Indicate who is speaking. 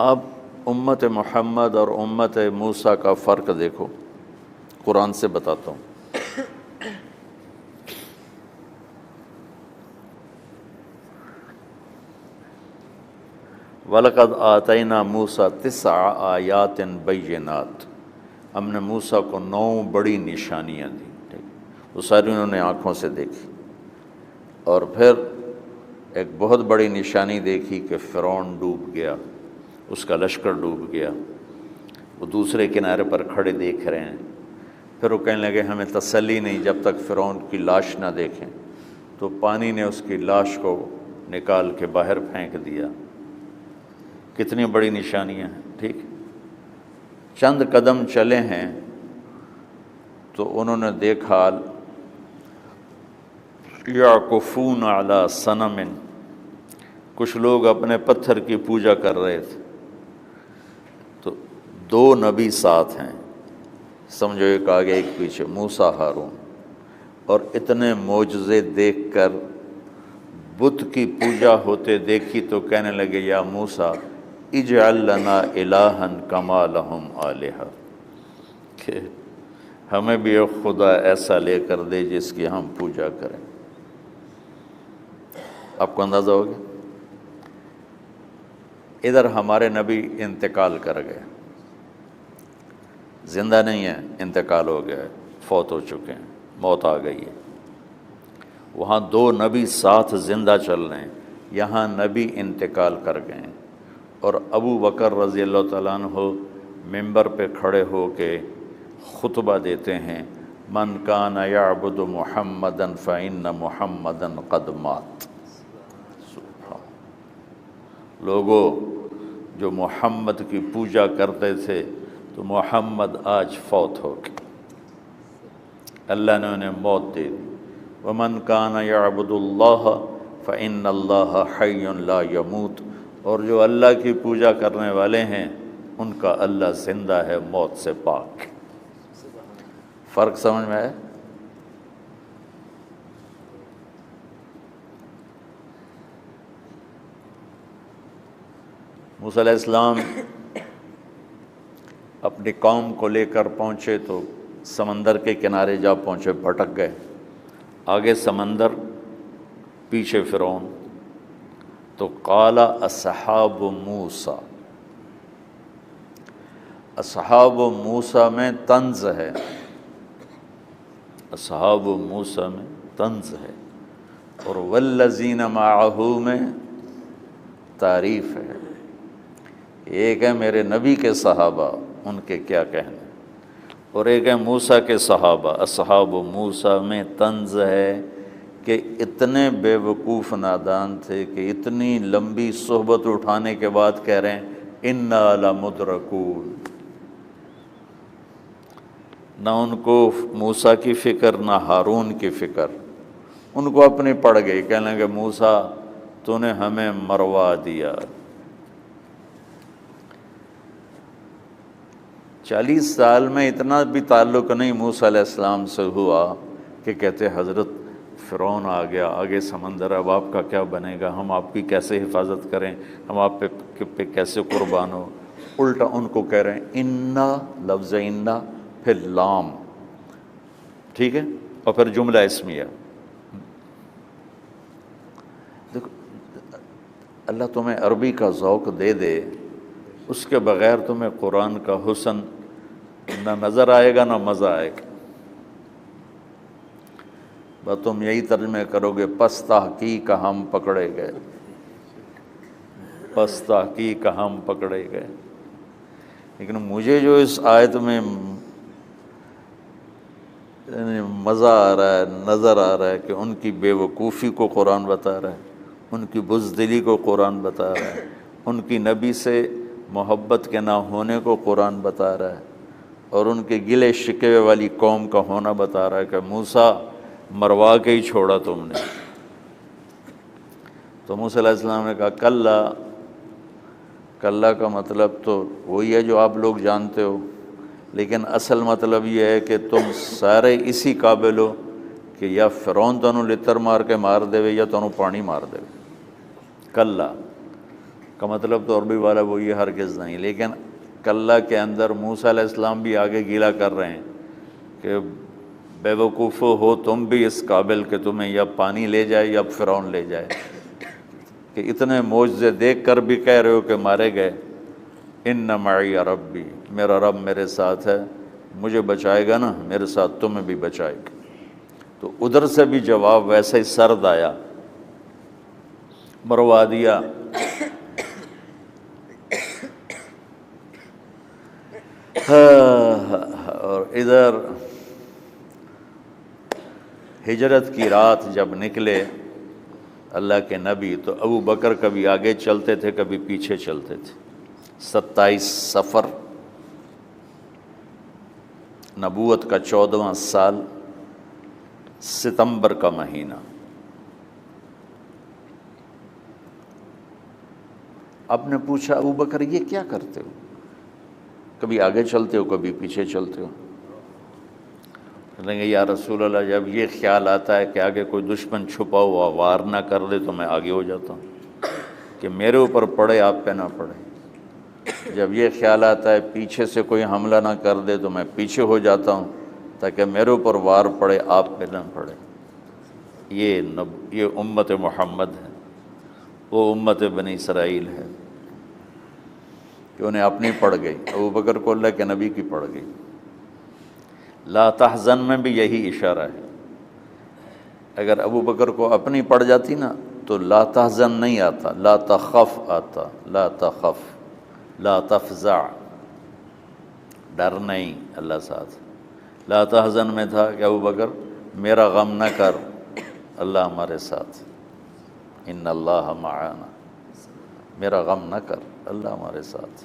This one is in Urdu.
Speaker 1: اب امت محمد اور امت موسیٰ کا فرق دیکھو، قرآن سے بتاتا ہوں۔ وَلَقَدْ آتَيْنَا مُوسَىٰ 9 آیات بینات، ہم نے موسیٰ کو 9 بڑی نشانیاں دیں، وہ ساری انہوں نے آنکھوں سے دیکھی۔ اور پھر ایک بہت بڑی نشانی دیکھی کہ فرعون ڈوب گیا، اس کا لشکر ڈوب گیا، وہ دوسرے کنارے پر کھڑے دیکھ رہے ہیں۔ پھر وہ کہنے لگے ہمیں تسلی نہیں جب تک فرعون کی لاش نہ دیکھیں، تو پانی نے اس کی لاش کو نکال کے باہر پھینک دیا۔ کتنی بڑی نشانیاں ہیں، ٹھیک۔ چند قدم چلے ہیں تو انہوں نے دیکھا یعکفون علی صنم، کچھ لوگ اپنے پتھر کی پوجا کر رہے تھے۔ تو 2 نبی ساتھ ہیں، سمجھو ایک آگے ایک پیچھے، موسیٰ ہارون، اور اتنے معجزے دیکھ کر بت کی پوجا ہوتے دیکھی تو کہنے لگے یا موسیٰ اجعل لنا الہا کما لہم آلہہ، کہ ہمیں بھی ایک خدا ایسا لے کر دے جس کی ہم پوجا کریں۔ آپ کو اندازہ ہو گیا؟ ادھر ہمارے نبی انتقال کر گئے، زندہ نہیں ہیں، انتقال ہو گیا ہے، فوت ہو چکے ہیں، موت آ گئی ہے۔ وہاں 2 نبی ساتھ زندہ چل رہے ہیں، یہاں نبی انتقال کر گئے ہیں، اور ابو بکر رضی اللہ تعالیٰ عنہ ممبر پہ کھڑے ہو کے خطبہ دیتے ہیں، من کان یعبد محمدا فإن محمدا قد مات۔ لوگوں جو محمد کی پوجا کرتے تھے تو محمد آج فوت ہو گئے، اللہ نے انہیں موت دے دی۔ ومن کان یعبد اللہ فإن اللہ حی لا یموت، اور جو اللہ کی پوجا کرنے والے ہیں ان کا اللہ زندہ ہے، موت سے پاک۔ فرق سمجھ میں آیا؟ موسیٰ علیہ السلام اپنی قوم کو لے کر پہنچے تو سمندر کے کنارے جا پہنچے، بھٹک گئے، آگے سمندر پیچھے فرعون۔ تو قال اصحاب موسیٰ، اصحاب موسیٰ میں طنز ہے، اصحاب موسیٰ میں طنز ہے، اور والذین معہ میں تعریف ہے۔ ایک ہے میرے نبی کے صحابہ، ان کے کیا کہنے، اور ایک ہے موسیٰ کے صحابہ۔ اصحاب موسیٰ میں طنز ہے کہ اتنے بے وقوف نادان تھے کہ اتنی لمبی صحبت اٹھانے کے بعد کہہ رہے ہیں انا لمدرکون۔ نہ ان کو موسیٰ کی فکر نہ ہارون کی فکر، ان کو اپنی پڑ گئی، کہنے لگے موسیٰ تو نے ہمیں مروا دیا۔ 40 سال میں اتنا بھی تعلق نہیں موسیٰ علیہ السلام سے ہوا کہ کہتے حضرت فرعون آ گیا، آگے سمندر، اب آپ کا کیا بنے گا، ہم آپ کی کیسے حفاظت کریں، ہم آپ پہ کیسے قربان ہو۔ الٹا ان کو کہہ رہے ہیں انا، لفظ انا پھر لام، ٹھیک ہے، اور پھر جملہ اسمیہ۔ دیکھو اللہ تمہیں عربی کا ذوق دے دے، اس کے بغیر تمہیں قرآن کا حسن نہ نظر آئے گا نہ مزہ آئے گا۔ بس تم یہی ترجمہ کرو گے پس تحقیق ہم پکڑے گئے، پس تحقیق ہم پکڑے گئے۔ لیکن مجھے جو اس آیت میں مزہ آ رہا ہے، نظر آ رہا ہے کہ ان کی بے وقوفی کو قرآن بتا رہا ہے، ان کی بزدلی کو قرآن بتا رہا ہے، ان کی نبی سے محبت کے نہ ہونے کو قرآن بتا رہا ہے، اور ان کے گلے شکوے والی قوم کا ہونا بتا رہا ہے کہ موسیٰ مروا کے ہی چھوڑا تم نے۔ تو موسیٰ علیہ السلام نے کہا کلا، کلا کا مطلب تو وہی ہے جو آپ لوگ جانتے ہو، لیکن اصل مطلب یہ ہے کہ تم سارے اسی قابل ہو کہ یا فرعون تانوں لتر مار کے مار دے یا تانوں پانی مار دے۔ کلا، کا مطلب تو عربی والا وہ یہ ہرگز نہیں، لیکن کلّا کے اندر موسیٰ علیہ السلام بھی آگے گیلا کر رہے ہیں کہ بے وقوف ہو تم بھی اس قابل کہ تمہیں یا پانی لے جائے یا فرعون لے جائے، کہ اتنے معجزے دیکھ کر بھی کہہ رہے ہو کہ مارے گئے۔ ان معی ربی، میرا رب میرے ساتھ ہے، مجھے بچائے گا نا، میرے ساتھ تمہیں بھی بچائے گا۔ تو ادھر سے بھی جواب ویسے ہی سرد آیا، مروا دیا۔ اور ادھر ہجرت کی رات جب نکلے اللہ کے نبی تو ابو بکر کبھی آگے چلتے تھے کبھی پیچھے چلتے تھے۔ 27 صفر، نبوت کا 14واں سال، ستمبر کا مہینہ۔ آپ نے پوچھا ابو بکر یہ کیا کرتے ہو؟ کبھی آگے چلتے ہو کبھی پیچھے چلتے ہو؟ کہیں گے یا رسول اللہ جب یہ خیال آتا ہے کہ آگے کوئی دشمن چھپا ہوا وار نہ کر دے تو میں آگے ہو جاتا ہوں کہ میرے اوپر پڑے آپ پہ نہ پڑے۔ جب یہ خیال آتا ہے پیچھے سے کوئی حملہ نہ کر دے تو میں پیچھے ہو جاتا ہوں تاکہ میرے اوپر وار پڑے آپ پہ نہ پڑے۔ یہ امت محمد ہے، وہ امت بنی اسرائیل ہے کہ انہیں اپنی پڑ گئی، ابو بکر کو اللہ کے نبی کی پڑ گئی۔ لا تحزن میں بھی یہی اشارہ ہے، اگر ابو بکر کو اپنی پڑ جاتی نا تو لا تحزن نہیں آتا، لا تخف آتا، لا تخف، لا تفزع، ڈر نہیں، اللہ ساتھ۔ لا تحزن میں تھا کہ ابو بکر میرا غم نہ کر، اللہ ہمارے ساتھ، ان اللہ معانا، میرا غم نہ کر، اللہ ہمارے ساتھ۔